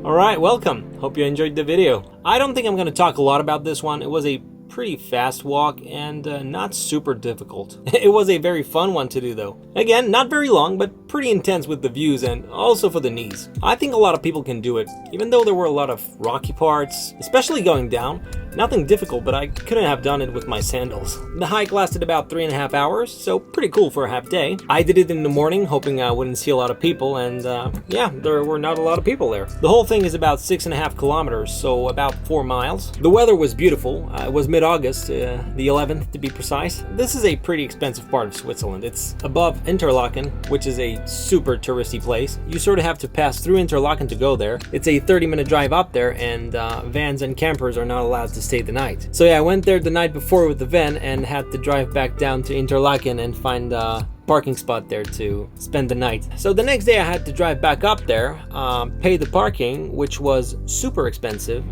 Alright, welcome. Hope you enjoyed the video. I don't think I'm going to talk a lot about this one. It was a pretty fast walk and not super difficult. It was a very fun one to do though. Again, not very long, but pretty intense with the views and also for the knees. I think a lot of people can do it, even though there were a lot of rocky parts, especially going down. Nothing difficult, but I couldn't have done it with my sandals. The hike lasted about 3.5 hours, so pretty cool for a half day. I did it in the morning, hoping I wouldn't see a lot of people, and yeah, there were not a lot of people there. The whole thing is about 6.5 kilometers, so about 4 miles. The weather was beautiful. It was mid-August, the 11th to be precise. This is a pretty expensive part of Switzerland. It's above Interlaken, which is a super touristy place. You sort of have to pass through Interlaken to go there. It's a 30-minute drive up there, and vans and campers are not allowed to stay the night. So yeah, I went there the night before with the van and had to drive back down to Interlaken and find a parking spot there to spend the night. So the next day I had to drive back up there, pay the parking, which was super expensive.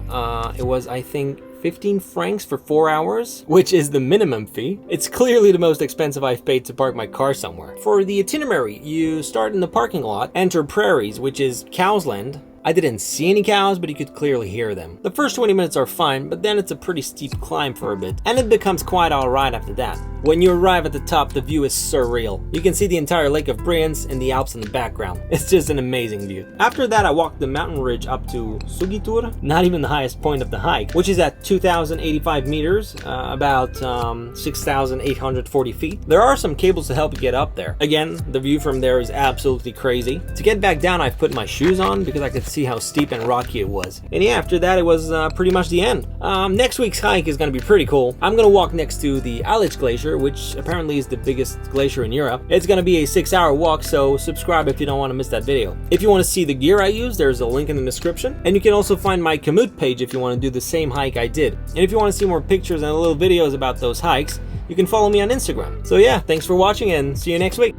It was, I think, 15 francs for 4 hours, which is the minimum fee. It's clearly the most expensive I've paid to park my car somewhere. For the itinerary, you start in the parking lot, enter prairies, which is cows land. I didn't see any cows, but you could clearly hear them. The first 20 minutes are fine, but then it's a pretty steep climb for a bit, and it becomes quite alright after that. When you arrive at the top, the view is surreal. You can see the entire lake of Brienz and the Alps in the background. It's just an amazing view. After that, I walked the mountain ridge up to Suggiture, not even the highest point of the hike, which is at 2,085 meters, about 6,840 feet. There are some cables to help you get up there. Again, the view from there is absolutely crazy. To get back down, I've put my shoes on because I could see how steep and rocky it was. And yeah, after that, it was pretty much the end. Next week's hike is going to be pretty cool. I'm going to walk next to the Alps Glacier, which apparently is the biggest glacier in Europe. It's going to be a 6-hour walk, so subscribe if you don't want to miss that video. If you want to see the gear I use, there's a link in the description. And you can also find my commute page if you want to do the same hike I did. And if you want to see more pictures and little videos about those hikes, you can follow me on Instagram. So yeah, thanks for watching and see you next week.